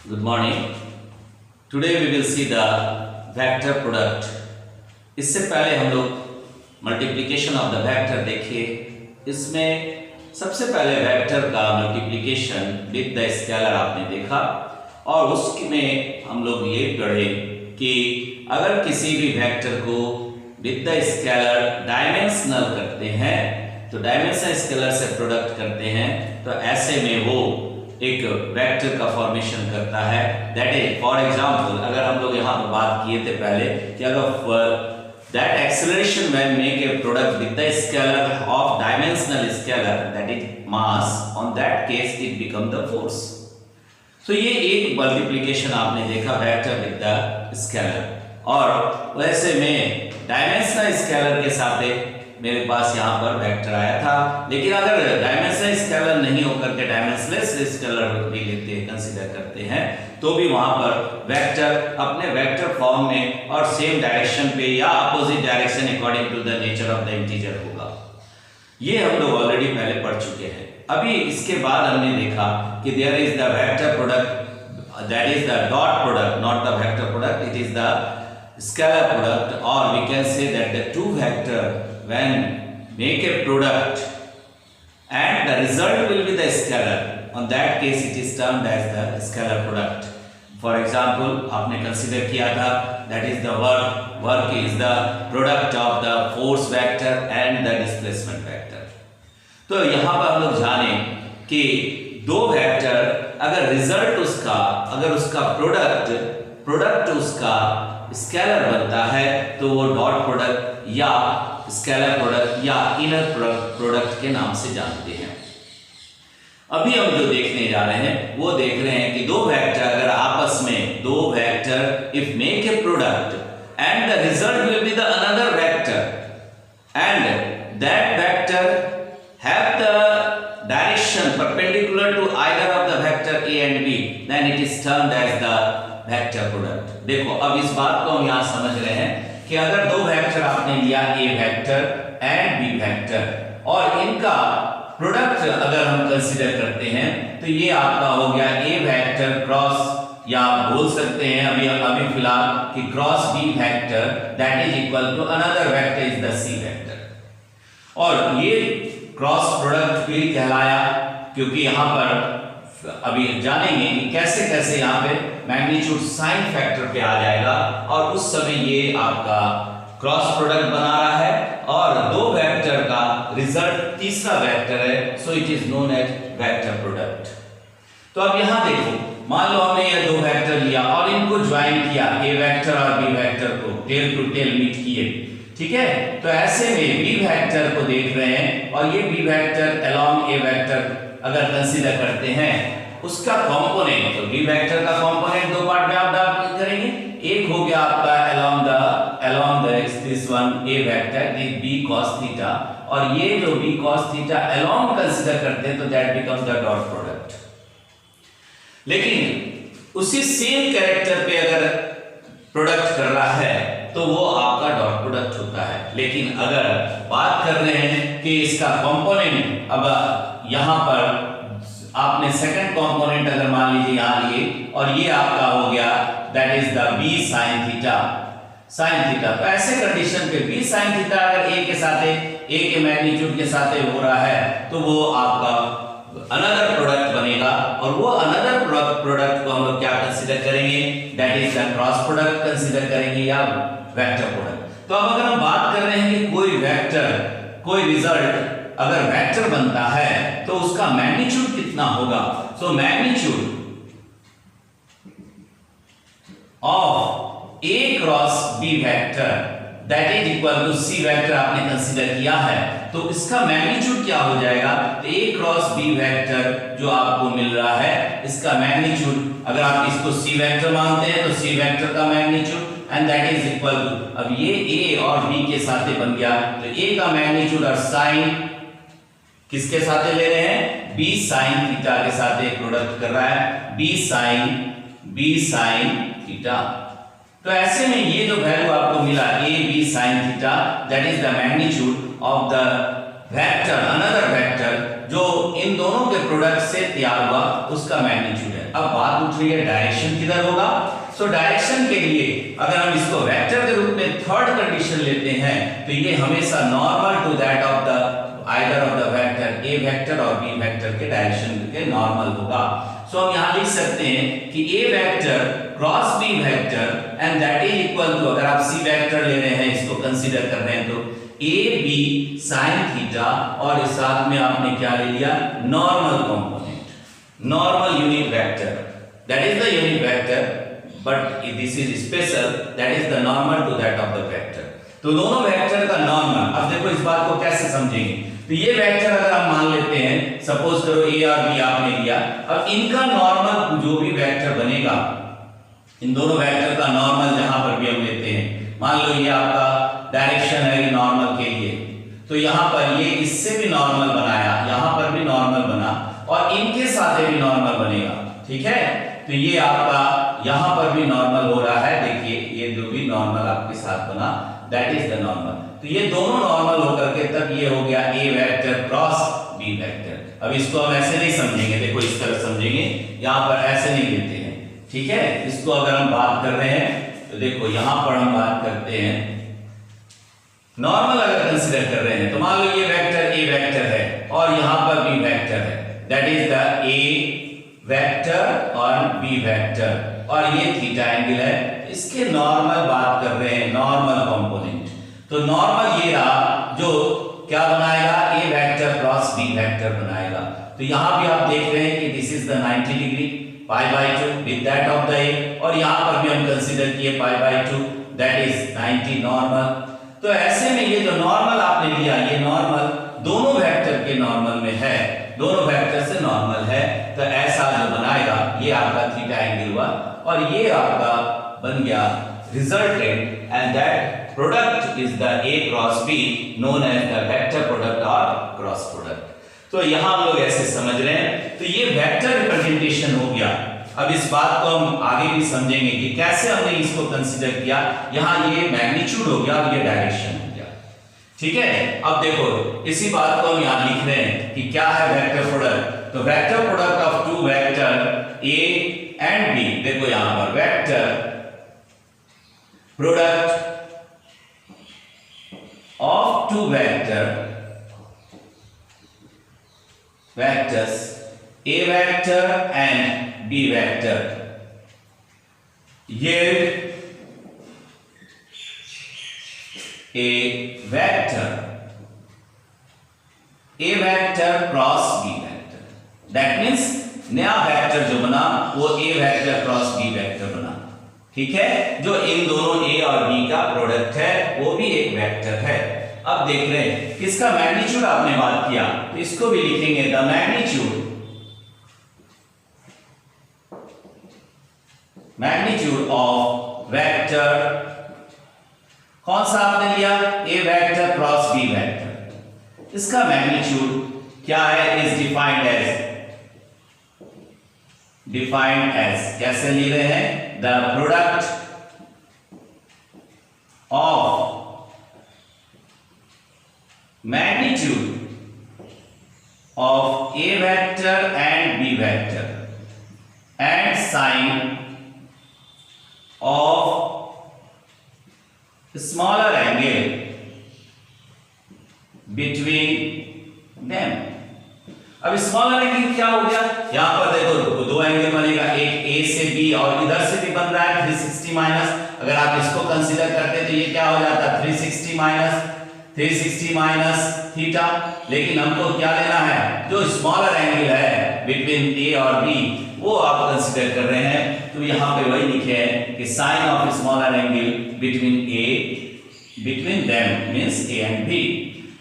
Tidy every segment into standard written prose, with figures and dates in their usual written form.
Good morning. Today we will see the vector product. इससे पहले हम लोग मल्टीप्लिकेशन ऑफ द वेक्टर देखे। इसमें सबसे पहले वेक्टर का मल्टीप्लिकेशन विद द स्केलर आपने देखा और उसमें हम लोग ये पढ़े कि अगर किसी भी वेक्टर को विद द स्केलर डायमेंशनल करते हैं तो डायमेंशनल स्केलर से प्रोडक्ट करते हैं तो ऐसे में वो एक वेक्टर का फॉर्मेशन करता है। दैट इज फॉर एग्जांपल अगर हम लोग यहाँ पर बात किए थे पहले कि अगर that acceleration when make a product with the scalar of dimensional scalar that is mass on that case it become the force. तो ये एक मल्टीप्लिकेशन आपने देखा वेक्टर विद द स्केलर। और वैसे में डायमेंशनल स्केलर के साथ मेरे पास यहाँ पर वेक्टर आया था, लेकिन अगर डायमेंशनल स्केलर नहीं होकर के डायमेंशनलेस स्केलर भी लेते हैं कंसीडर करते हैं तो भी वहां पर वेक्टर अपने वेक्टर फॉर्म में और सेम डायरेक्शन पे या opposite direction according to the nature of the integer होगा। ये हम लोग ऑलरेडी पहले पढ़ चुके हैं। अभी इसके बाद हमने देखा कि there is the vector product that is the dot product, not the vector product, it is the scalar product, or we can say that the two vector when make a product and the result will be the scalar, on that case it is termed as the scalar product. For example आपने consider किया था that is the work is the product of the force vector and the displacement vector. तो यहाँ पर हम लोग जाने कि दो वेक्टर अगर रिजल्ट उसका अगर उसका प्रोडक्ट उसका स्केलर बनता है तो वो डॉट प्रोडक्ट या स्केलर प्रोडक्ट या इनर प्रोडक्ट के नाम से जानते हैं। अभी हम जो देखने जा रहे हैं वो देख रहे हैं कि दो वेक्टर अगर आपस में दो vector if make a product and the result will be the another vector and that vector have the direction perpendicular to either of the vector A and B then it is termed as the vector product. देखो अब इस बात को हम यहां समझ रहे हैं कि अगर दो वेक्टर आपने लिया A vector and B vector और इनका प्रोडक्ट अगर हम कंसीडर करते हैं तो ये आपका हो गया ए वेक्टर क्रॉस या बोल सकते हैं अभी फिलहाल कि cross B vector that is equal to another vector is the C vector. और ये क्रॉस प्रोडक्ट भी कहलाया क्योंकि यहां पर अभी जानेंगे कि कैसे कैसे यहाँ पे मैग्नीट्यूड साइन फैक्टर पे आ जाएगा और उस समय ये आपका क्रॉस प्रोडक्ट बना रहा है और दो वेक्टर का रिजल्ट तीसरा वेक्टर है, so it is known as vector product. तो अब यहाँ देखो मान लो हमने ये दो वेक्टर लिया और इनको ज्वाइन किया ए वेक्टर और बी वेक्टर को टेल टू टेल मीट किए, ठीक है। तो ऐसे में बी वेक्टर को देख रहे हैं और ये B vector along A vector अगर कंसीडर करते हैं उसका कंपोनेंट तो बी वेक्टर का कंपोनेंट दो पार्ट में आप डिवाइड करेंगे। एक हो गया आपका along the this one A vector this B cos theta और ये जो B cos theta along consider करते हैं तो that becomes the dot product. लेकिन उसी सेम कैरेक्टर पे अगर प्रोडक्ट कर रहा है तो वो आपका डॉट प्रोडक्ट होता है। लेकिन अगर बात कर रहे हैं कि इसका कंपोनेंट अब यहां पर आपने सेकंड कंपोनेंट अगर मान लीजिए यहां लिए और ये आपका हो गया that is the b sin theta तो ऐसे कंडीशन पे b sin थीटा अगर a के साथ a के मैग्नीट्यूड के साथ हो रहा है तो वो आपका अनदर प्रोडक्ट बनेगा और वो अनदर प्रोडक्ट को हम लोग क्या कंसीडर करेंगे that is the cross product consider करेंगे या वेक्टर प्रोडक्ट। तो अब अगर हम बात कर रहे हैं कि कोई वेक्टर कोई रिजल्ट अगर वेक्टर बनता है तो उसका मैग्नीट्यूड कितना होगा। So magnitude of A cross B vector that is equal to C vector आपने कंसीडर किया है तो इसका मैग्नीट्यूड क्या हो जाएगा। तो ए क्रॉस बी वेक्टर जो आपको मिल रहा है इसका मैग्नीट्यूड अगर आप इसको सी वेक्टर मानते हैं तो सी वेक्टर का magnitude and that is equal to अब ये ए और बी के साथ बन गया तो ए का मैग्नीट्यूड और साइन किसके साथ ले रहे हैं b sin थीटा के साथ एक प्रोडक्ट कर रहा है b sin थीटा। तो ऐसे में ये जो वैल्यू आपको मिला a b sin theta that is the magnitude of the vector another vector जो इन दोनों के प्रोडक्ट से तैयार हुआ उसका मैग्नीट्यूड है। अब बात उठ रही है डायरेक्शन किधर होगा। सो डायरेक्शन के लिए अगर हम इसको वेक्टर के रूप में थर्ड कंडीशन लेते हैं तो ये हमेशा normal to that of the either of the vector A vector और बी वेक्टर के डायरेक्शन के नॉर्मल होगा। सो हम यहां लिख सकते हैं कि A vector cross B vector and that is equal to, अगर आप सी वेक्टर ले रहे हैं, इसको कंसीडर कर रहे हैं, तो ए बी साइन थीटा और इस साथ में आपने क्या ले लिया, normal component, normal unit vector, that is the unit vector but this is special, that is the normal to that of the vector. तो दोनों वेक्टर का नॉर्मल, अब देखो इस बात को कैसे समझेंगे। तो ये वेक्टर अगर हम मान लेते हैं, सपोज करो ए और बी आपने लिया, अब इनका नॉर्मल जो भी वेक्टर बनेगा, इन दोनों वेक्टर का नॉर्मल जहां पर भी हम लेते हैं, मान लो ये आपका डायरेक्शन है नॉर्मल के लिए, तो यहां पर ये इससे भी नॉर्मल बनाया, यहां पर भी नॉर्मल बना और इनके साथ भी नॉर्मल बनेगा, ठीक है। तो ये आपका यहां पर भी नॉर्मल हो रहा है, देखिए ये जो भी नॉर्मल आपके साथ बना दैट इज द नॉर्मल। तो ये दोनों नॉर्मल होकर के तब ये हो गया ए वेक्टर क्रॉस बी वेक्टर। अब इसको हम ऐसे नहीं समझेंगे, देखो इस तरह समझेंगे, यहां पर ऐसे नहीं लेते हैं, ठीक है। इसको अगर हम बात कर रहे हैं तो देखो यहां पर हम बात करते हैं नॉर्मल अगर कंसीडर कर रहे हैं, तो मान लो ये वेक्टर ए वेक्टर है और यहां पर बी वेक्टर है, that is the A vector और बी वेक्टर और ये थीटा एंगल है, इसके नॉर्मल बात कर रहे हैं, नॉर्मल कंपोनेंट। तो नॉर्मल ये रहा जो क्या बनाएगा, A vector cross B vector बनाएगा। तो यहां भी आप देख रहे हैं कि this is the 90 degree π/2 with that of the A, और यहां पर भी हम कंसीडर किए π/2 दैट इज 90 नॉर्मल। तो ऐसे में ये जो नॉर्मल आपने लिया, ये नॉर्मल दोनों वेक्टर के नॉर्मल में है, दोनों वेक्टर से नॉर्मल है, तो ऐसा जो बनाएगा ये आपका थीटा एंगल हुआ और ये आपका बन गया resultant, and that product is the A cross B known as the vector product और क्रॉस प्रोडक्ट। तो यहां हम लोग ऐसे समझ रहे हैं। तो ये वेक्टर रिप्रेजेंटेशन हो गया। अब इस बात को हम आगे भी समझेंगे कि कैसे हमने इसको कंसीडर किया। यहां ये मैग्नीट्यूड हो गया और ये डायरेक्शन हो गया, ठीक है। अब देखो इसी बात को हम यहां लिख रहे हैं कि क्या है वेक्टर प्रोडक्ट। तो vector product of two vector A and B, देखो यहां पर vector product of two vectors A vector and B vector yield a vector cross B vector। That means नया वेक्टर जो बना वो A vector cross B vector बना, ठीक है। जो इन दोनों A और B का प्रोडक्ट है वो भी एक वेक्टर है। अब देख रहे हैं किसका मैग्नीट्यूड आपने बात किया, तो इसको भी लिखेंगे द मैग्नीट्यूड ऑफ वेक्टर, कौन सा आपने लिया, A vector cross B vector, इसका मैग्नीट्यूड क्या है, इज डिफाइंड एज कैसे ले रहे हैं, the product of magnitude of A vector and B vector and sine of smaller angle between them। अब स्मॉलर एंगल क्या हो गया, यहां पर देखो दो एंगल बनेगा, एक A से B और इधर से भी बन रहा है 360 माइनस, अगर आप इसको कंसीडर करते तो ये क्या हो जाता 360 माइनस थीटा। लेकिन हमको क्या लेना है, जो स्मॉलर एंगल है बिटवीन ए और बी वो आप कंसीडर कर रहे हैं। तो यहां पे वही लिखे हैं कि sine of smaller angle between them means A and B.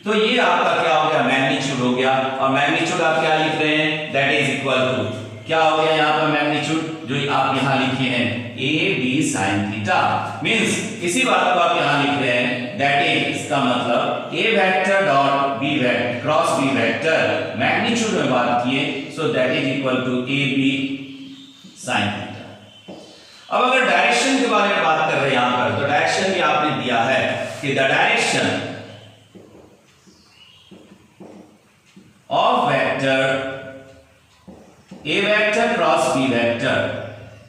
तो ये आपका क्या हो गया, मैग्नीट्यूड हो गया। और मैग्नीट्यूड आप क्या लिख रहे हैं, दैट इज इक्वल टू क्या हो गया यहां पर मैग्नीट्यूड जो आप यहां लिखे हैं A B sine theta, means इसी बात को आप यहां लिख रहे हैं, दैट इज इसका मतलब A vector dot B vector cross B vector magnitude में बात किए, so that is equal to A B sine theta. अब अगर डायरेक्शन के बारे में बात कर रहे हैं यहां पर, तो डायरेक्शन भी आपने दिया है कि the direction of vector A vector cross B vector,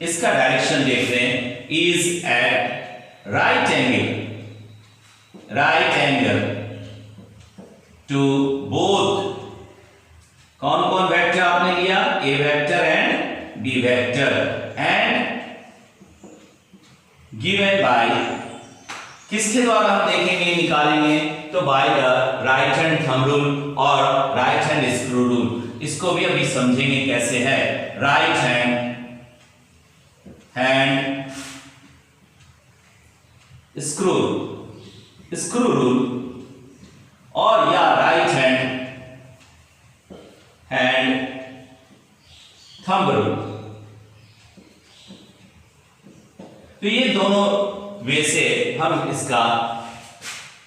इसका डायरेक्शन देख रहे हैं, is at right angle to both, कौन कौन वेक्टर आपने लिया, A vector and B vector, and given by, किसके द्वारा हम देखेंगे निकालेंगे, तो by the right hand thumb rule और राइट हैंड स्क्रू रूल। इसको भी अभी समझेंगे कैसे है। राइट हैंड स्क्रू रूल और या राइट हैंड थंब रूल। तो ये दोनों वे से हम इसका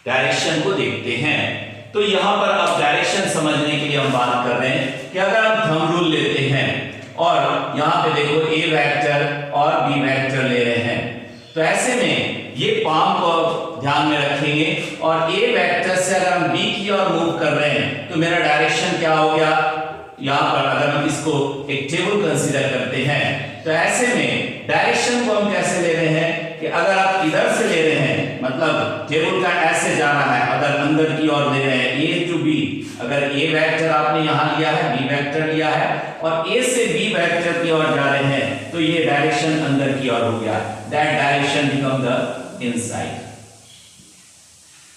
डायरेक्शन को देखते हैं। तो यहां पर अब डायरेक्शन समझने के लिए हम बात कर रहे हैं कि अगर हम थंब रूल लेते हैं और यहां पे देखो ए वेक्टर और बी वेक्टर ले रहे हैं, तो ऐसे में ये पाम को ध्यान में रखेंगे और ए वेक्टर से अगर हम बी की ओर मूव कर रहे हैं तो मेरा डायरेक्शन क्या हो गया, यहां पर अगर हम इसको एक टेबल कंसीडर करते हैं तो ऐसे में डायरेक्शन को हम कैसे ले रहे हैं कि अगर आप इधर से ले रहे हैं, मतलब टेबल का ऐसे जा रहा है, अगर अंदर की ओर ले रहे हैं ए टू बी, अगर ए वेक्टर आपने यहां लिया है, बी वेक्टर लिया है और ए से बी वेक्टर की ओर जा रहे हैं, तो ये डायरेक्शन अंदर की ओर हो गया, that direction become the inside,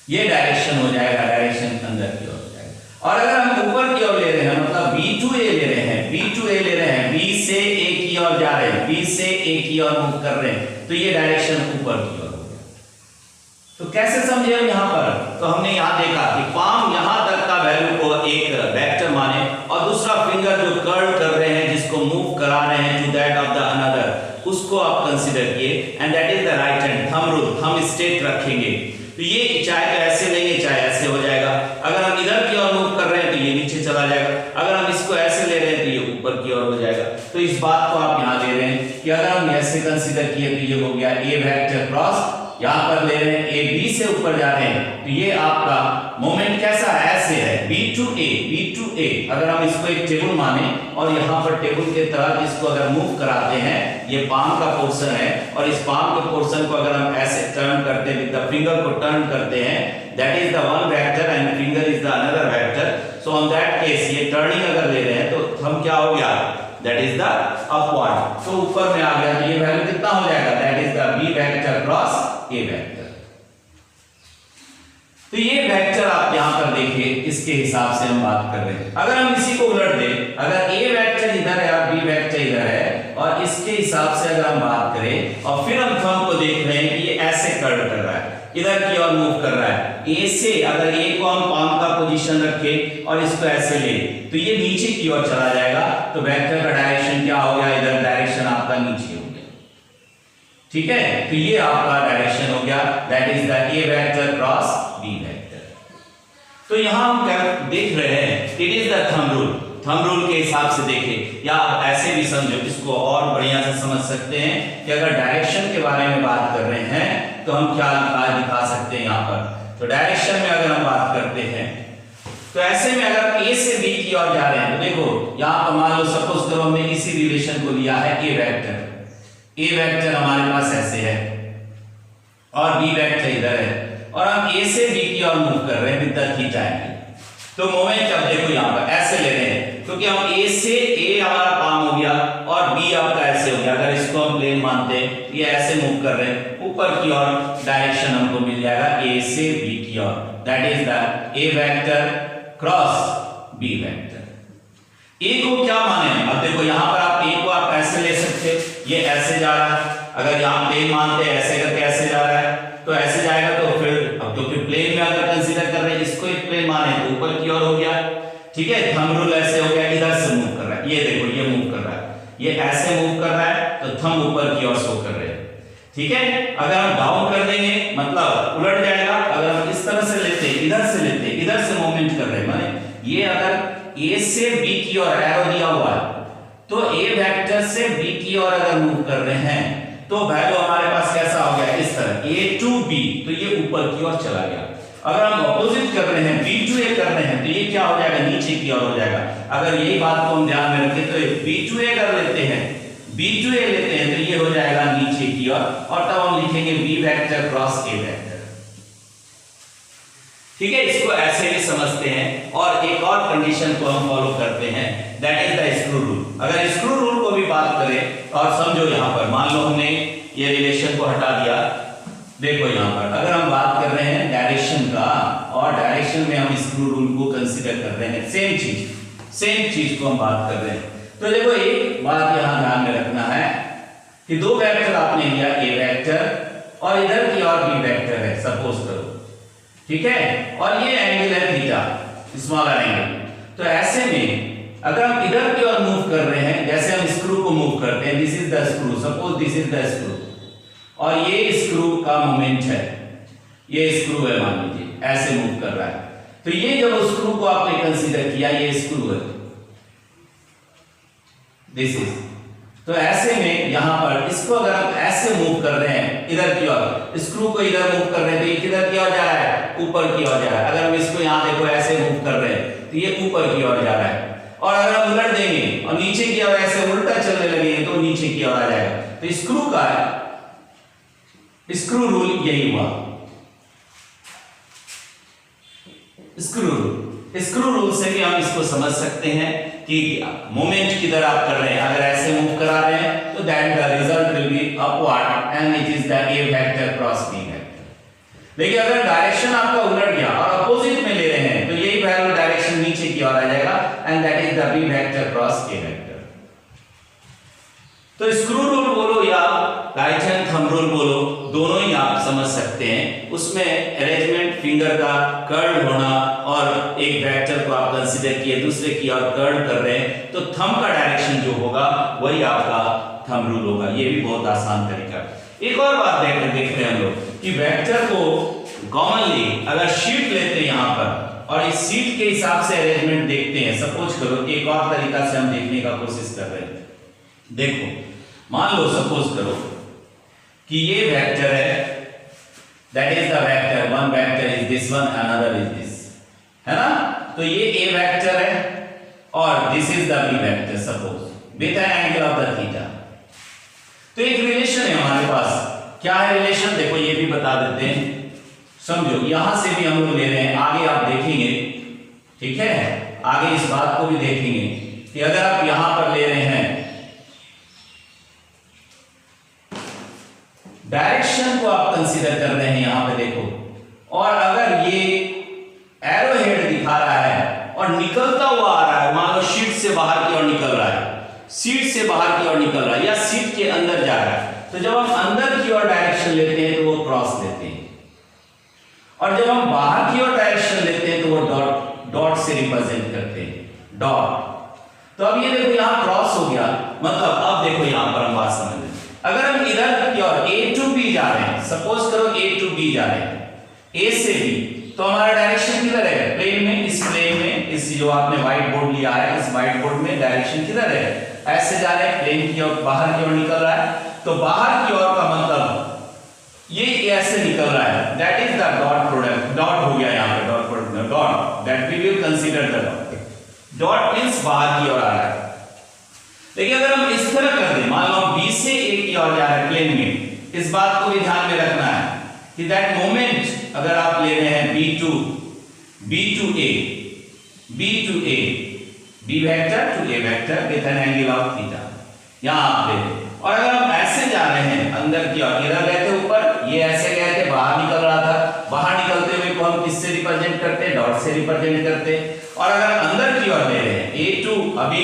ये डायरेक्शन हो जाएगा, डायरेक्शन अंदर की ओर हो जाएगा। और अगर हम ऊपर की ओर ले रहे हैं, मतलब बी टू ए ले रहे हैं, बी टू ए ले रहे हैं, बी से ए की ओर जा रहे हैं, बी से ए की ओर मूव कर रहे हैं, तो ये डायरेक्शन ऊपर की ओर हो गया। तो कैसे समझे हम यहां पर, तो हमने यहां देखा कि पाम यहां तक का वैल्यू को एक वेक्टर माने और दूसरा फिंगर जो कर्ल कर रहे हैं, जिसको मूव करा रहे हैं to that of the another, उसको आप कंसीडर किए, and that is the right hand thumb rule, हम स्ट्रेट रखेंगे। तो ये चाहे तो ऐसे लेंगे चाहे ऐसे हो जाएगा, अगर हम इधर की ओर मूव कर रहे हैं तो ये नीचे चला जाएगा, अगर हम इसको ऐसे ले रहे हैं तो ये ऊपर की ओर हो जाएगा। तो इस बात को आप यहां ले रहे हैं कि अगर हम ऐसे कंसीडर किए तो ये हो गया ए वेक्टर क्रॉस, यहां पर ले रहे हैं ए बी से ऊपर जा रहे हैं, तो ये आपका मोमेंट कैसा है, ऐसे है, बी टू ए, अगर हम इसको एक टेबल माने और यहां पर टेबल के तहत इसको अगर मूव कराते हैं, ये पाम का पोर्शन है और इस पाम के पोर्शन को अगर हम ऐसे टर्न करते हैं, विद द फिंगर को टर्न करते हैं, that is the one vector and finger is the another vector, so on that case ये टर्निंग अगर ले रहे हैं तो हम क्या हो गया, दैट इज द अपवर्ड, तो ऊपर में आ गया, तो ये वैल्यू कितना हो जाएगा, that is the B vector cross A vector. तो ये वेक्टर आप यहां पर देखिए, इसके हिसाब से हम बात कर रहे हैं। अगर हम इसी को उलट दें, अगर ए वेक्टर इधर है और बी वेक्टर इधर है और इसके हिसाब से अगर हम बात करें और फिर हम थंब को देख रहे हैं कि ये ऐसे कर्व कर रहा है, इधर की ओर मूव कर रहा है, ए से अगर ए को हम पाम का पोजीशन रखे और इसको ऐसे ले तो ये नीचे की ओर चला जाएगा, तो वेक्टर का डायरेक्शन क्या हो गया, इधर डायरेक्शन आपका नीचे हो गया, ठीक है। तो ये आपका डायरेक्शन हो गया, that is the A vector cross B vector. तो यहां हम क्या देख रहे हैं, it is the thumb rule के हिसाब से देखें, या आप ऐसे भी समझो, इसको और बढ़िया से समझ सकते हैं कि अगर डायरेक्शन के बारे में बात कर रहे हैं तो हम क्या दिखा सकते हैं यहां पर। तो डायरेक्शन में अगर हम बात करते हैं तो ऐसे में अगर ए से बी की ओर जा रहे हैं, तो देखो यहां पर मान लो सपोज करो हमने इसी रिलेशन को लिया है, ए वेक्टर हमारे पास ऐसे है और बी वेक्टर इधर है और हम ए से बी की ओर मूव कर रहे हैं विद द थीटा एंगल, तो मोमेंट अब देखो यहां पर ऐसे ले रहे हैं क्योंकि हम ए से ए हमारा पाम हो गया और बी आपका ऐसे हो गया, अगर इसको हम प्लेन मानते हैं, ये ऐसे मूव कर रहे हैं ऊपर की ओर, डायरेक्शन हमको मिल जाएगा ए से बी की ओर, that is the A vector cross B vector. A को क्या माने, अब देखो यहां पर आप ए को आप ऐसे ले सकते, ये ऐसे जा रहा है, अगर यहां प्लेन मानते हैं ऐसे करके ऐसे जा रहा है तो ऐसे जाएगा, तो फिर अब तो फिर प्लेन में अगर कंसीडर कर रहे हैं, इसको एक प्लेन माने तो ऊपर की ओर हो गया, ठीक है। थंब रूल ऐसे हो गया, इधर से मूव कर रहा है, ये देखो ये मूव कर रहा है, ये ऐसे मूव कर रहा है तो थंब ऊपर की ओर शो कर रहे हैं, ठीक है। अगर हम डाउन कर देंगे मतलब उलट जाएगा, अगर हम इस तरह से लेते, इधर से लेते, इधर से मूवमेंट कर रहे हैं, माने ये अगर ए से बी की ओर एरो दिया हुआ है तो ए वेक्टर से बी की ओर अगर मूव कर रहे हैं तो वैल्यू हमारे पास कैसा हो गया, इस तरह ए टू बी, तो ये ऊपर की ओर चला गया। अगर हम ऑपोजिट कर रहे हैं B2A कर रहे हैं तो ये क्या हो जाएगा, नीचे की ओर हो जाएगा। अगर यही बात को हम ध्यान में रखें तो B2A कर लेते हैं, B2A लेते हैं तो ये हो जाएगा नीचे की ओर, और तब हम लिखेंगे B vector cross A vector. ठीक है, इसको ऐसे भी समझते हैं। और एक और कंडीशन को हम फॉलो करते हैं, that is the screw rule. अगर स्क्रू रूल को भी बात करें और समझो, यहां पर मान लो हमने ये रिलेशन को हटा दिया, देखो यहां पर अगर हम बात कर रहे हैं डायरेक्शन का, और डायरेक्शन में हम स्क्रू रूल को कंसीडर कर रहे हैं, सेम चीज को हम बात कर रहे हैं। तो देखो एक बात यहां ध्यान में रखना है कि दो वेक्टर आपने लिया, ए वेक्टर और इधर की ओर बी वेक्टर है सपोज करो, ठीक है, और ये एंगल है थीटा, स्मॉलर एंगल। तो ऐसे में अगर हम इधर की ओर मूव कर रहे हैं, जैसे हम स्क्रू को मूव करते हैं, this is the screw, suppose this is the screw, और ये स्क्रू का मोमेंट है, ये स्क्रू है मान लीजिए, ऐसे मूव कर रहा है। तो ये जब स्क्रू को आपने कंसीडर किया, ये स्क्रू है, दिस इज, तो ऐसे में यहां पर इसको अगर हम ऐसे मूव कर रहे हैं इधर की ओर, स्क्रू को इधर मूव कर रहे हैं तो ये किधर की ओर जा रहा है, ऊपर की ओर जा रहा है। अगर हम इसको यहां देखो ऐसे मूव कर रहे हैं तो ये ऊपर की ओर जा रहा है, और अगर हम उलट देंगे और नीचे की ओर ऐसे उल्टा चलने लगेंगे तो नीचे की ओर आ जाएगा। तो स्क्रू का स्क्रू रूल यही हुआ, स्क्रू रूल से भी हम इसको समझ सकते हैं कि मोमेंट किधर आप कर रहे हैं। अगर ऐसे मूव करा रहे हैं तो that the result will be upward and it is the A vector cross B vector. लेकिन अगर डायरेक्शन आपका उलट गया और अपोजिट में ले रहे हैं तो यही वैल्यू डायरेक्शन नीचे की ओर आ जाएगा, and that is the B vector cross A vector. तो स्क्रू रूल बोलो या राइट हैंड थंब रूल बोलो, दोनों ही आप समझ सकते हैं। उसमें अरेंजमेंट फिंगर का कर्ल होना, और एक वेक्टर को आप कंसीडर किए दूसरे की ओर कर्ल कर रहे हैं तो थंब का डायरेक्शन जो होगा वही आपका थंब रूल होगा। ये भी बहुत आसान तरीका। एक और बात देख रहे हैं हम लोग कि वेक्टर को कॉमनली अगर शीट लेते हैं यहाँ पर और इस शीट के हिसाब से अरेंजमेंट देखते हैं, सपोज करो एक और तरीका से हम देखने का कोशिश कर रहे हैं। देखो मान लो सपोज करो कि ये वेक्टर है, that is the vector, one vector is this one, another is this, है ना। तो ये ए वेक्टर है और this is the B vector suppose with an angle of the theta. तो एक रिलेशन है हमारे पास, क्या है रिलेशन, देखो ये भी बता देते हैं, समझो यहां से भी हम लोग ले रहे हैं, आगे आप देखेंगे, ठीक है, आगे इस बात को भी देखेंगे कि अगर आप यहां पर ले रहे हैं डायरेक्शन को आप कंसीडर कर रहे हैं यहां पे देखो, और अगर ये एरो हेड दिखा रहा है और निकलता हुआ आ रहा है, मान लो शीट से बाहर की ओर निकल रहा है, सीट से बाहर की ओर निकल रहा है या सीट के अंदर जा रहा है, तो जब हम अंदर की ओर डायरेक्शन लेते हैं तो वो क्रॉस लेते हैं, और जब हम बाहर की ओर डायरेक्शन लेते हैं तो वो डॉट से रिप्रेजेंट करते हैं, डॉट। तो अब ये देखो यहां क्रॉस हो गया, मतलब अब देखो यहां पर हम बात समझ लें, अगर हम इधर की ओर A to B जा रहे हैं, सपोज करो A to B जा रहे हैं, A से B, तो हमारा डायरेक्शन किधर है, प्लेन में, इस प्लेन में, इस जो आपने व्हाइट बोर्ड लिया है इस व्हाइट बोर्ड में डायरेक्शन किधर है, ऐसे जा रहे हैं, प्लेन की ओर बाहर की ओर निकल रहा है। तो बाहर की ओर का मतलब ये ऐसे निकल रहा है, that is the dot product, dot हो गया यहां पे, dot product, dot that we will consider the dot, dot means बाहर की ओर आ रहा है। लेकिन अगर हम इस तरह कर दें, मान लो B से A की ओर जा रहा है प्लेन में, इस बात को भी ध्यान में रखना है कि दैट मोमेंट अगर आप ले रहे हैं B to A, B vector to A vector with an angle of theta, यहां आप ले लें। और अगर हम ऐसे जा रहे हैं अंदर की ओर, इधर गए थे ऊपर, ये ऐसे गए थे, बाहर निकल रहा था, बाहर निकलते हुए को हम किससे रिप्रेजेंट करते हैं, डॉट से रिप्रेजेंट करते हैं। और अगर अंदर की ओर ले रहे हैं A to, अभी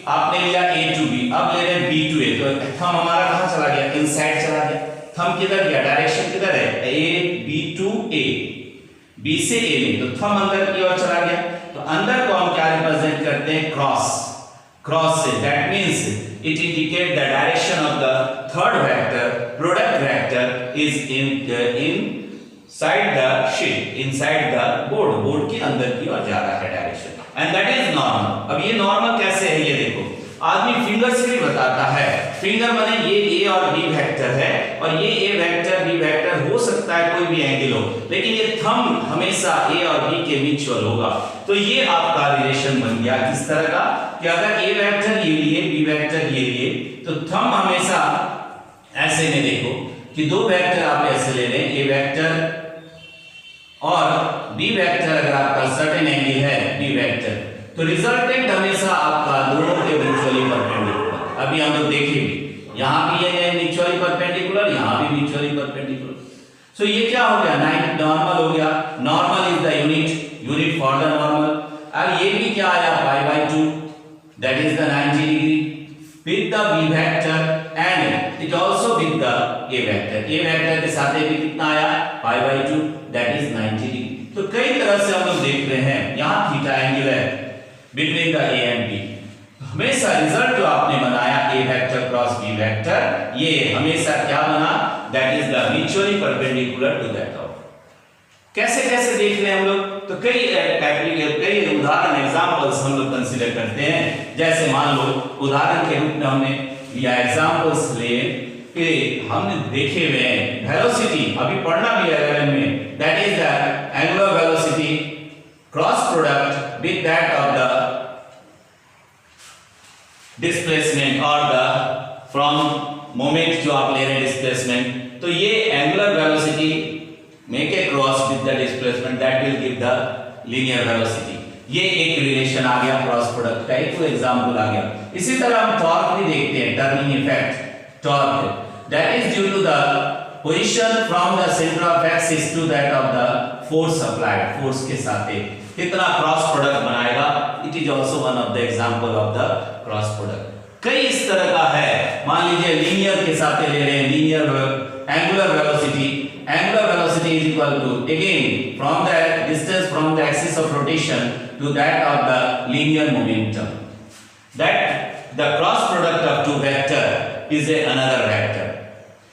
आपने लिया A to B, अब ले रहे हैं B to A, तो थंब हमारा कहां चला गया, इनसाइड चला गया, थंब किधर गया, डायरेक्शन किधर है, A B to A, B से A में, तो थंब अंदर की ओर चला गया। तो अंदर को हम क्या रिप्रेजेंट करते हैं, क्रॉस, क्रॉस से, that means it indicate the direction of the third vector, product vector is inside the sheet, inside the board, board के अंदर की ओर जा रहा है direction, and that is normal. अब ये नॉर्मल कैसे है, ये देखो आदमी फिंगर से भी बताता है, फिंगर माने ये A और B वेक्टर है, और ये A वेक्टर B वेक्टर हो सकता है, कोई भी एंगल हो, लेकिन ये थंब हमेशा ए और बी के म्यूचुअल होगा। तो ये आपका रिलेशन बन गया किस तरह का कि अगर ए वेक्टर ये लिए, बी वेक्टर ये लिए, तो थंब हमेशा ऐसे में देखो कि दो वेक्टर आप ऐसे ले लें, ए वेक्टर और बी वेक्टर, अगर आपका सर्टेन एंगल है बी वेक्टर, तो रिजल्टेंट हमेशा आपका दोनों के म्यूचुअली परपेंडिकुलर। अभी हम लोग देखेंगे यहां भी ये म्यूचुअली परपेंडिकुलर, यहां भी म्यूचुअली परपेंडिकुलर। सो ये क्या हो गया, नॉर्मल हो गया। Normal is the unit for the normal. अब ये भी क्या आया, π/2, that is the 90 degree with the B vector and it also with the A vector. A vector के साथ भी कितना आया, π/2, दैट इज 90 डिग्री। तो कई तरह से हम लोग देख रहे हैं, यहां थीटा एंगल है between the A and B. हमेशा रिजल्ट जो आपने बनाया A vector cross B vector, ये हमेशा क्या बना, that is the mutually perpendicular to that of. कैसे कैसे देख रहे हैं हम लोग, तो कई उदाहरण एग्जांपल्स हम लोग कंसीडर करते हैं। जैसे मान लो उदाहरण के रूप में हमने लिया एग्जांपल्स लिए कि हमने देखे हुए हैं वेलोसिटी, अभी पढ़ना भी है 11 में, that is the angular velocity cross product with that of the displacement और द फ्रॉम मोमेंट जो आप ले रहे हैं डिस्प्लेसमेंट, तो ये angular velocity make a cross with the displacement that will give the linear velocity. ये एक रिलेशन आ गया क्रॉस प्रोडक्ट का, एक एग्जांपल आ गया। इसी तरह हम टॉर्क भी देखते हैं, turning effect torque, that is due to the position from the centre of axis to that of the force applied, force के साथ कितना क्रॉस प्रोडक्ट बनाएगा, it is also one of the example of the cross product. कई इस तरह का है, मान लीजिए लीनियर के साथ ले रहे हैं, linear angular velocity is equal to again from the distance from the axis of rotation to that of the linear momentum, that the cross product of two vector is another vector.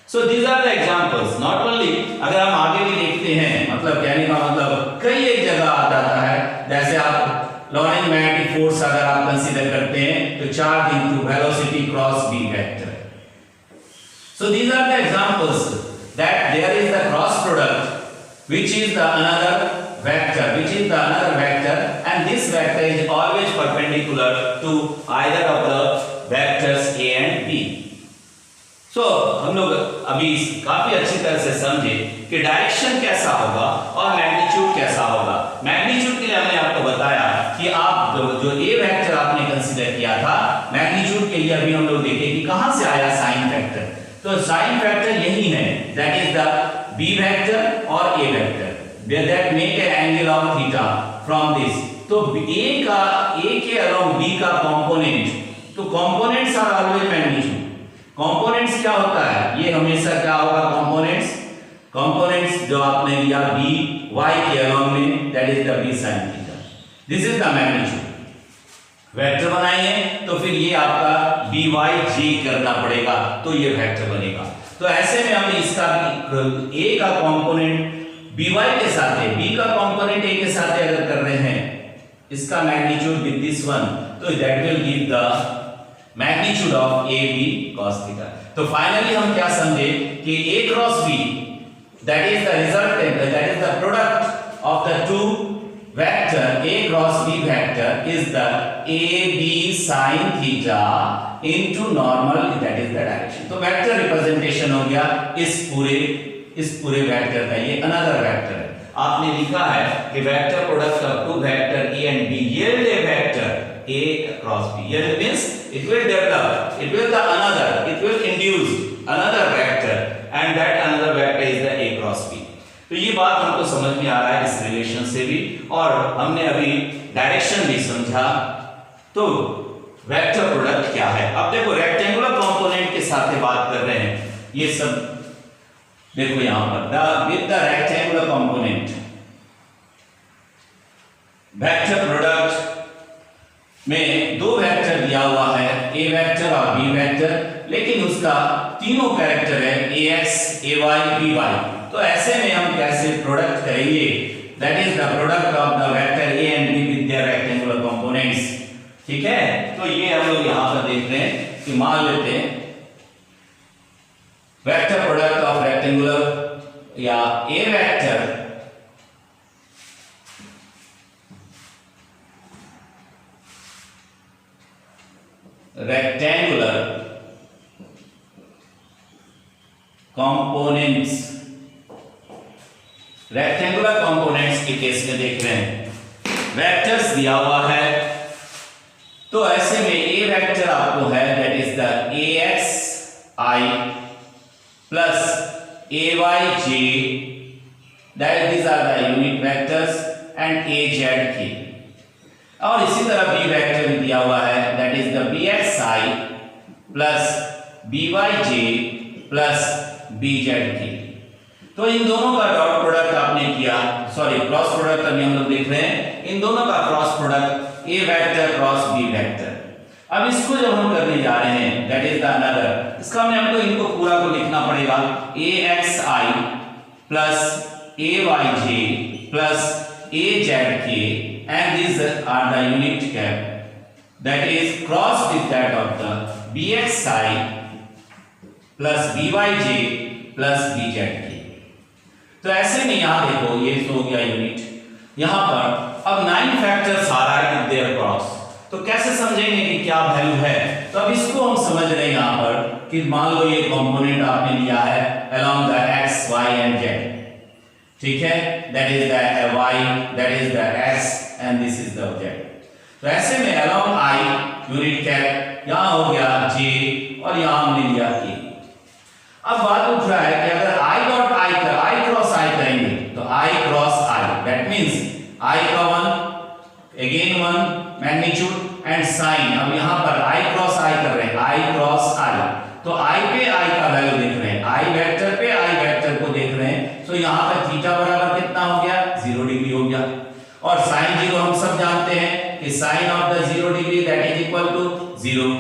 So these are the examples. Not only अगर हम आगे भी देखते हैं, मतलब कहने का मतलब कई एक जगह आ जाता है, जैसे आप लॉरेंट मैग्नेटिक फोर्स अगर आप कंसीडर करते हैं तो charge into velocity cross B vector. So these are the examples that there is the cross product which is the another vector, and this vector is always perpendicular to either of the vectors a and b. So हम लोग अभी काफी अच्छी तरह से समझे कि direction कैसा होगा और मैग्नीट्यूड कैसा होगा। मैग्नीट्यूड के लिए हमने आपको बताया कि आप जो ए वेक्टर आपने कंसीडर किया था, मैग्नीट्यूड के लिए अभी हम लोग देखें कि कहां से आया साइन फैक्टर। तो साइन फैक्टर यही है, that is the B vector और A vector that make a angle of theta from this. तो ए के अलोंग बी का कंपोनेंट, तो components are always magnitude. Components क्या होता है, ये हमेशा क्या होगा, कंपोनेंट्स जो आपने लिया बी वाई के अलोंग में, that is the B sine theta, this is the magnitude. Vector बनाएंगे तो फिर ये आपका डी वाई जी करना पड़ेगा, तो ये वेक्टर बनेगा। तो ऐसे में हम इसका ए का कंपोनेंट बी वाई के साथ है, बी का कंपोनेंट ए के साथ अगर कर रहे हैं, इसका मैग्नीट्यूड विद दिस वन, तो that will give the magnitude of A B cos theta. तो फाइनली हम क्या समझे कि a cross b, that is the resultant, that is the product of the two vector a cross b vector is the ab sin theta into normal, that is the direction। तो vector representation हो गया इस पूरे vector का, ये another vector है। आपने लिखा है कि vector product of two vector a and b yield a vector a cross b, yield means it will develop, it will induce another vector and that another vector is the a cross b। तो ये बात हमको समझ में आ रहा है इस relation से भी, और हमने अभी डायरेक्शन भी समझा। तो वेक्टर प्रोडक्ट क्या है, अब देखो रेक्टेंगुलर कंपोनेंट के साथ बात कर रहे हैं, ये सब देखो यहां पर with the rectangular component vector product में दो वेक्टर दिया हुआ है, ए वेक्टर और बी वेक्टर, लेकिन उसका तीनों कैरेक्टर है ax, ay, by। तो ऐसे में हम कैसे प्रोडक्ट करेंगे, that is the product of the vector a and b with their rectangular components. ठीक है, तो ये हम लोग यहां पर देख रहे हैं कि मान लेते हैं वेक्टर प्रोडक्ट ऑफ रेक्टेंगुलर या a vector rectangular components, rectangular components के केस में देख रहे हैं, वेक्टर्स दिया हुआ है, तो ऐसे में ए वेक्टर आपको है that is the axi plus ayj, that these are the unit vectors, and azk, और इसी तरह बी वेक्टर भी दिया हुआ है that is the bxi plus byj plus bzk। तो इन दोनों का डॉट प्रोडक्ट आपने किया, सॉरी क्रॉस प्रोडक्ट अभी हम लोग देख रहे हैं, इन दोनों का cross product A vector cross B vector. अब इसको जब हम करने जा रहे हैं दैट इज द अनदर, इसका हमको इनको पूरा को लिखना पड़ेगा axi plus ayj plus azk, and these are the unit cap that is cross with that of the bxi plus byj plus bzk। तो ऐसे में यहां देखो ये हो गया यूनिट, यहां पर अब 9 फैक्टर्स आ रहा है देयर क्रॉस, तो कैसे समझेंगे कि क्या वैल्यू है, तो अब इसको हम समझ रहे हैं यहां पर कि मान लो ये कंपोनेंट आपने लिया है along the x y and z, ठीक है, that is the y, that is the x and this is the z। तो ऐसे में along i यूनिट कैप यहां हो गया j और यहां हमने लिया k। अब बात उठ रहा है कि अगर i डॉट i का i क्रॉस i करेंगे तो i cross i, that means i का 1 अगेन 1 मैग्नीट्यूड एंड साइन, अब यहां पर i क्रॉस i कर रहे हैं, i क्रॉस i, तो i पे i का वैल्यू देख रहे हैं, i वेक्टर पे i वेक्टर को देख रहे हैं, तो यहां पर थीटा बराबर कितना हो गया 0 डिग्री हो गया, और sin 0 हम सब जानते हैं कि sin of the 0 degree that is equal to 0,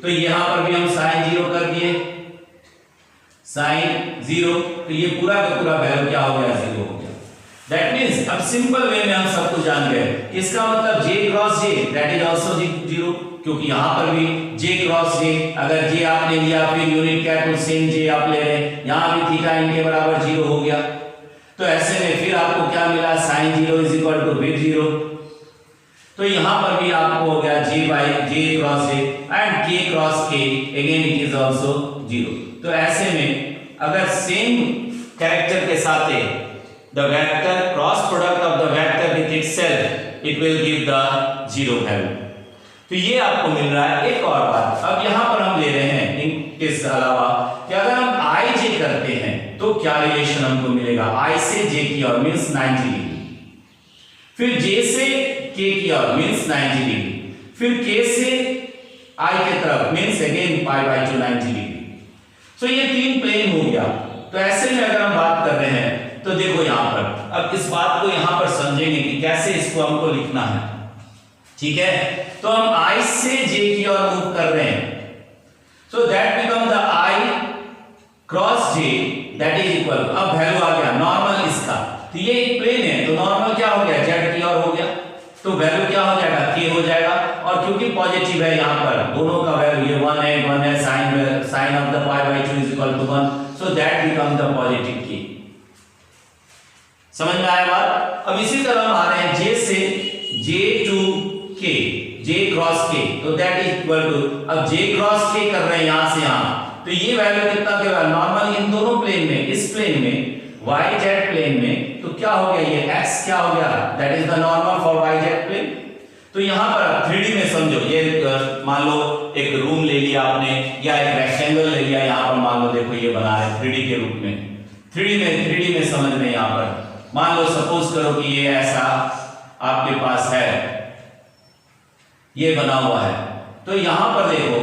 तो यहां पर भी हम sin 0 कर दिए, sin 0, तो ये पूरा का पूरा वैल्यू क्या हो गया 0 हो गया। दैट मींस अब सिंपल वे में हम सब कुछ जान गए, इसका मतलब j cross j that is also 0, क्योंकि यहां पर भी j क्रॉस j, अगर j आपने लिया फिर यूनिट क्या तो सेम j आप ले रहे हैं, यहां भी थीटा इनके बराबर 0 हो गया, तो ऐसे में फिर आपको क्या मिला sin 0 is equal to with 0, तो यहां पर भी आपको हो गया j cross j and k cross k again it is also 0। तो ऐसे में अगर सेम कैरेक्टर के साथ the vector cross product of the vector with itself it will give the 0 value, तो ये आपको मिल रहा है। एक और बात अब यहां पर हम ले रहे हैं इनके अलावा कि अगर हम i j करते हैं तो क्या रिलेशन हमको मिलेगा, i से j की ओर मींस 90 डिग्री, फिर j से k की ओर मींस 90 डिग्री, फिर k से i की तरफ means again pi by 2 90 degree, तो ये 3 प्लेन हो गया। तो ऐसे में अगर हम बात कर रहे हैं तो देखो यहां पर, अब इस बात को यहां पर समझेंगे कि कैसे इसको हमको लिखना है, ठीक है, तो हम i से j की ओर मूव कर रहे हैं, सो that become the i cross j that is equal, अब वैल्यू आ गया नॉर्मल इसका, तो ये एक प्लेन है तो नॉर्मल क्या हो गया z की ओर हो गया, तो वैल्यू क्या हो जाएगा k हो जाएगा, और क्योंकि पॉजिटिव है यहां पर दोनों का वैल्यू ये 1 है sin of the pi by 2 is equal to 1, so that become the positive k। समझ में आया बात। अब इसी तरह हम आ रहे हैं j से j to k, j cross k, तो दैट इज इक्वल टू, अब j क्रॉस k कर रहे हैं यहां से यहां, तो ये वैल्यू कितना के वैल्यू नॉर्मल इन दोनों प्लेन में, इस प्लेन में yz प्लेन में, तो क्या हो गया ये x क्या हो गया that is the normal for yz plane. तो यहां पर 3D में समझो, ये मान लो एक रूम ले लिया आपने या एक रेक्टेंगल ले लिया, यहां पर मान लो देखो ये बना है 3D के रूप में, 3D में समझ में, यहां पर मान लो सपोज करो कि ये ऐसा आपके पास है, ये बना हुआ है, तो यहां पर देखो,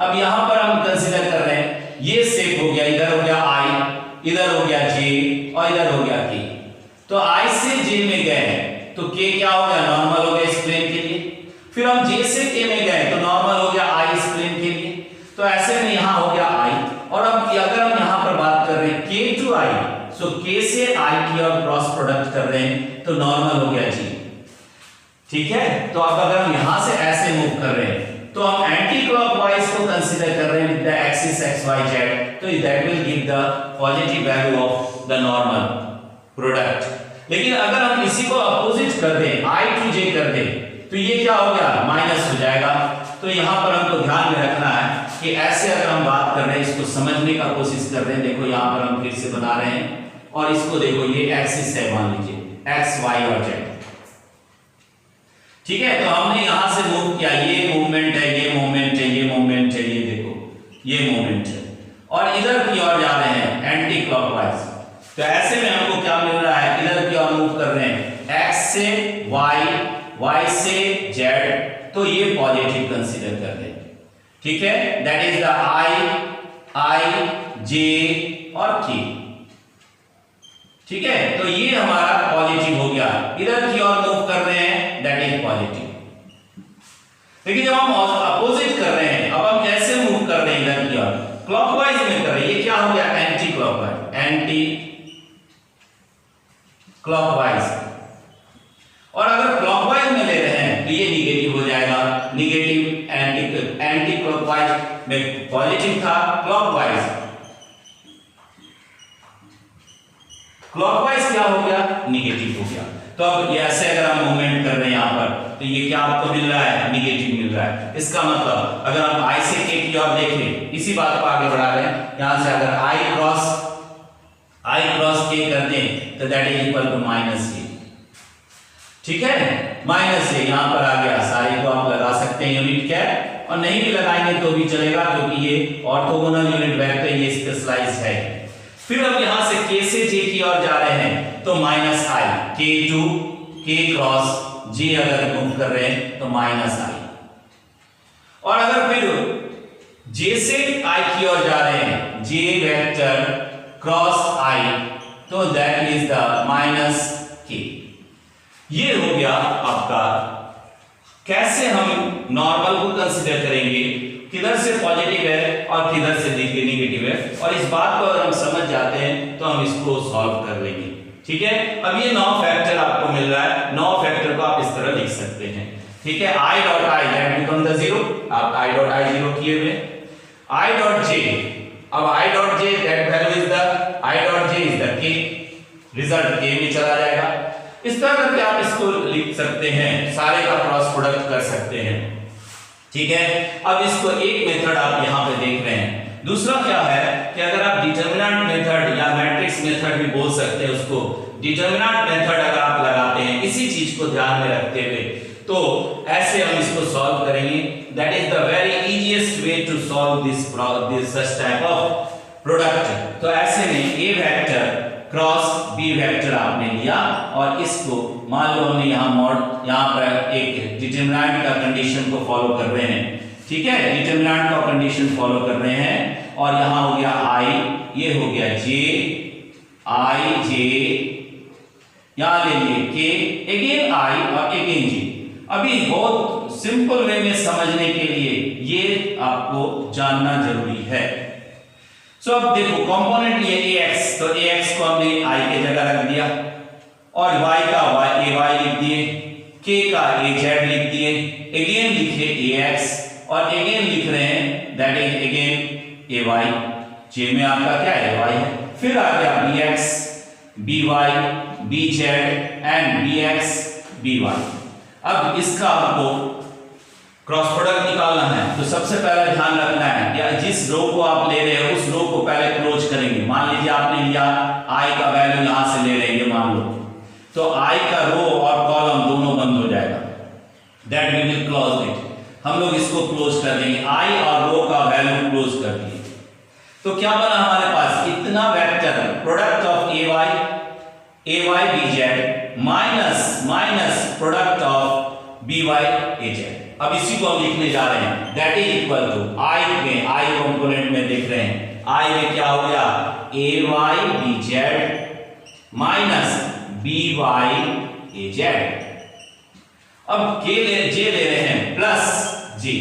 अब यहां पर हम कंसीडर कर रहे हैं ये शेप हो गया, इधर हो गया i, इधर हो गया j और इधर हो गया k, तो i से j में गए तो k क्या हो गया नॉर्मल हो गया इस प्लेन के लिए, फिर हम j से k में गए तो नॉर्मल हो गया i इस प्लेन के लिए, तो ऐसे में यहां हो गया i, और अब अगर हम यहां पर बात कर रहे हैं k to i, so k से i की और क्रॉस प्रोडक्ट कर रहे हैं तो नॉर्मल हो गया g, ठीक है। तो अब अगर हम यहां से ऐसे मूव कर रहे हैं तो हम एंटी क्लॉकवाइज को कंसीडर कर रहे हैं with the axis X Y Z, तो that will give the positive value of the normal product. लेकिन अगर हम इसी को अपोजिट कर दें, आई टू जे कर दें, तो ये क्या हो गया, माइनस हो जाएगा। तो यहां पर हमको ध्यान में रखना है कि ऐसे अगर हम बात कर रहे हैं, इसको समझने का कोशिश कर रहे हैं, देखो यहां पर हम फिर से बना रहे हैं और इसको देखो ये एक्सिस है, मान लीजिए एक्स वाई और जेड, ठीक है। तो हमने यहां से मूव किया, ये मूवमेंट है, ये मूवमेंट है, ये मूवमेंट है, ये देखो ये मूवमेंट है, और इधर की ओर जा रहे हैं एंटी क्लॉकवाइज। तो ऐसे में हमको क्या मिल रहा है, इधर की ओर मूव कर रहे हैं, एक्स से वाई, वाई से जेड, तो ये पॉजिटिव कंसीडर कर रहे हैं, ठीक है। दैट इज द आई जे और के, ठीक है। तो ये हमारा पॉजिटिव हो गया, इधर की ओर मूव कर रहे हैं, दैट इज पॉजिटिव। लेकिन जब हम अपोजिट कर रहे हैं, अब हम कैसे मूव कर रहे हैं, इधर की ओर क्लॉकवाइज में कर रहे हैं, ये क्या हो गया, एंटी क्लॉकवाइज, एंटी क्लॉकवाइज। और अगर क्लॉकवाइज में ले रहे हैं तो ये निगेटिव हो जाएगा, निगेटिव एंटी क्लॉकवाइज में पॉजिटिव था, क्लॉकवाइज क्या हो गया, निगेटिव हो गया। तो अब ये ऐसे अगर हम मूवमेंट कर रहे हैं यहां पर, तो ये क्या आपको मिल रहा है, निगेटिव मिल रहा है। इसका मतलब अगर हम आई से के की ओर देखें, इसी बात को आगे बढ़ा रहे हैं, यहां से अगर आई क्रॉस के करते हैं तो that is equal to minus A, ठीक है, माइनस ए यहां पर आ गया। सारे को आप लगा सकते हैं यूनिट कैप, और नहीं भी लगाएंगे तो भी चलेगा, क्योंकि ये ऑर्थोगोनल यूनिट वेक्टर, ये स्पेशलाइज्ड है। फिर अब यहां से के से जे की ओर जा रहे हैं, तो माइनस आई, के टू के क्रॉस जे अगर मूव कर रहे हैं तो माइनस आई, और अगर फिर जे से आई की ओर जा रहे हैं, जे वेक्टर क्रॉस आई, तो दैट इज द माइनस के। ये हो गया आपका, कैसे हम नॉर्मल को कंसीडर करेंगे, किधर से पॉजिटिव है और किधर से नेगेटिव है, और इस बात को अगर हम समझ जाते हैं तो हम इसको सॉल्व कर लेंगे, ठीक है। अब ये 9 फैक्टर आपको मिल रहा है, 9 फैक्टर को आप इस तरह लिख सकते हैं, ठीक है। I dot I that become the zero, आप आई डॉट आई जीरो किए हुए, आई डॉट जे, अब I dot J that value is the, I dot J is the के, रिजल्ट के में चला जाएगा। इस तरह करके आप इसको लिख सकते हैं, सारे का क्रॉस प्रोडक्ट कर सकते हैं, ठीक है। अब इसको एक मेथड आप यहां पे देख रहे हैं। दूसरा क्या है कि अगर आप डिटरमिनेंट मेथड या मैट्रिक्स मेथड भी बोल सकते हैं उसको, डिटरमिनेंट मेथड अगर आप लगाते हैं इसी चीज को ध्यान में रखते हुए, तो ऐसे हम इसको सॉल्व करेंगे। That is the very easiest way to solve this such type of product. तो ऐसे में A vector cross B vector आपने लिया, और इसको मान लो हमने यहाँ पर एक डिटरमिनेंट का कंडीशन को फॉलो कर रहे हैं, ठीक है, डिटरमिनेंट का कंडीशन फॉलो कर रहे हैं, और यहाँ हो गया आई, ये हो गया जे, आई जे, यहाँ ले लिए के, अगेन आई और अगेन जे। अभी बहुत सिंपल वे में समझने के लिए ये आपको जानना जरूरी है। सो अब देखो कंपोनेंट ये ax, तो ax को हमने i के जगह रख दिया, और y का ay लिख दिए, k का az लिख दिए, अगेन लिखे ax, और अगेन लिख रहे हैं that is again ay, j में आपका क्या है, y है। फिर आ गया bx, by, bz and bx, by। अब इसका आपको क्रॉस प्रोडक्ट निकालना है, तो सबसे पहले ध्यान रखना है या जिस रो को आप ले रहे हैं उस रो को पहले क्लोज करेंगे। मान लीजिए आपने लिया i का वैल्यू यहां से ले लेंगे मान लो, तो i का रो और कॉलम दोनों बंद हो जाएगा, that we will close it. हम लोग इसको क्लोज कर देंगे, i और रो का वैल्यू क्लोज कर दिए, तो क्या बना हमारे पास, इतना vector product of ay bz minus product of by az। अब इसी को हम लिखने जा रहे हैं, that is equal to i में, i कंपोनेंट में देख रहे हैं, i में क्या हो गया, ay bz minus by az। अब j ले रहे हैं प्लस j,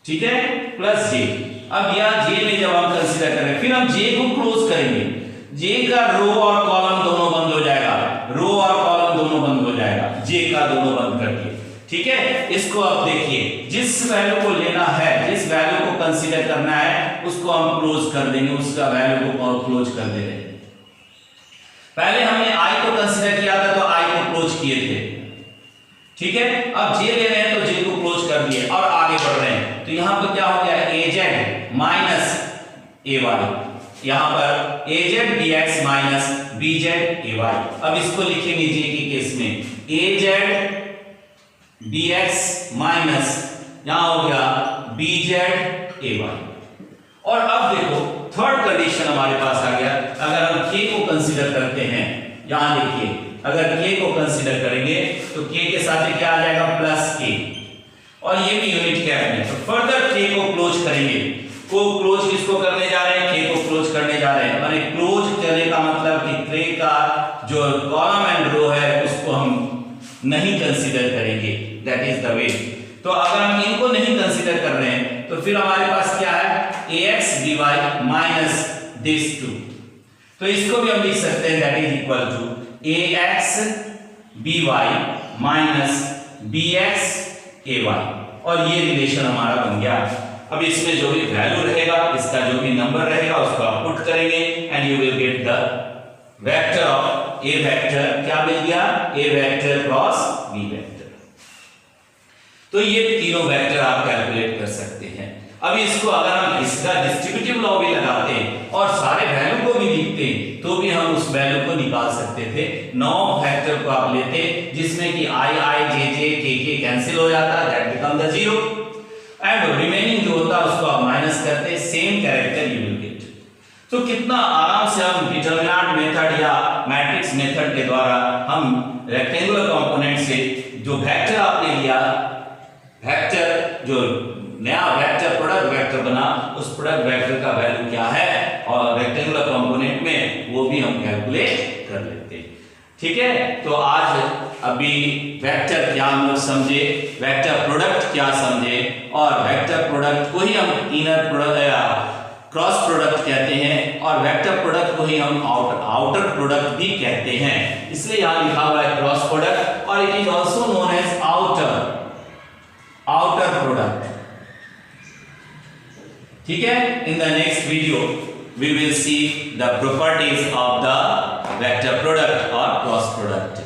ठीक है, प्लस j। अब यहां j में जब हम कंसीडर करें, फिर हम j को क्लोज करेंगे, j का रो और कॉलम दोनों बंद हो जाएगा, रो और कॉलम दोनों बंद हो जाएगा, j का दोनों बंद करके। ठीक है, इसको आप देखिए, जिस वैल्यू को लेना है, जिस वैल्यू को कंसीडर करना है, उसको हम क्लोज कर देंगे, उसका वैल्यू को क्लोज कर दे रहे हैं। पहले हमने i को कंसीडर किया था तो i को क्लोज किए थे, ठीक है। अब j ले रहे हैं तो j को क्लोज कर दिए और आगे बढ़ रहे हैं, तो यहां पर क्या हो गया, az माइनस ay, यहां पर az dx minus bz ay। अब इसको लिखेंगे j के केस में az dx माइनस यहां हो गया bz ay। और अब देखो थर्ड कंडीशन हमारे पास आ गया, अगर हम k को कंसीडर करते हैं, यहां देखिए अगर k को कंसीडर करेंगे तो k के साथ क्या आ जाएगा, प्लस k, और ये भी यूनिट क्या है, तो फर्दर k को क्लोज करेंगे। को क्लोज किसको करने जा रहे हैं, k को क्लोज करने जा रहे हैं, माने क्लोज करने का मतलब कि k का जो कॉलम एंड रो है उसको हम नहीं कंसीडर करेंगे, दैट इज द वे। तो अगर हम इनको नहीं कंसीडर कर रहे हैं तो फिर हमारे पास क्या है, ax by minus this two, तो इसको भी हम लिख सकते हैं that is equal to ax by minus bx ay, और ये रिलेशन हमारा बन गया। अब इसमें जो भी वैल्यू रहेगा, इसका जो भी नंबर रहेगा उसको आप पुट करेंगे and you will get the vector of a vector, क्या मिल गया, a vector cross b vector. तो ये तीनों वेक्टर आप कैलकुलेट कर सकते हैं। अब इसको अगर हम इसका डिस्ट्रीब्यूटिव लॉ भी लगाते हैं और सारे वैल्यू को भी लिखते हैं तो भी हम उस वैल्यू को निकाल सकते थे। 9 वेक्टर को आप लेते जिसमें कि i i j j k k cancel हो जाता, that become the 0, and remaining जो होता उसको आप माइनस करते, same character you will get. तो कितना आराम से हम डिटरमिनेंट मेथड या मैट्रिक्स मेथड के द्वारा हम रेक्टेंगुलर कंपोनेंट से जो वेक्टर आपने लिया, वेक्टर जो नया वेक्टर प्रोडक्ट वेक्टर बना, उस प्रोडक्ट वेक्टर का वैल्यू क्या है और रेक्टेंगुलर कंपोनेंट में वो भी हम कैलकुलेट कर लेते हैं, ठीक है। तो आज अभी वेक्टर क्या हम लोग समझे, वेक्टर प्रोडक्ट क्या समझे, और वेक्टर प्रोडक्ट को ही हम इनर प्रोडक्ट या क्रॉस प्रोडक्ट कहते हैं, और वेक्टर प्रोडक्ट को ही हम आउटर प्रोडक्ट भी कहते हैं। इसलिए यहां लिखा हुआ है क्रॉस प्रोडक्ट, और it is also known as outer product, ठीक है। In the next video we will see the properties of the vector product or cross product.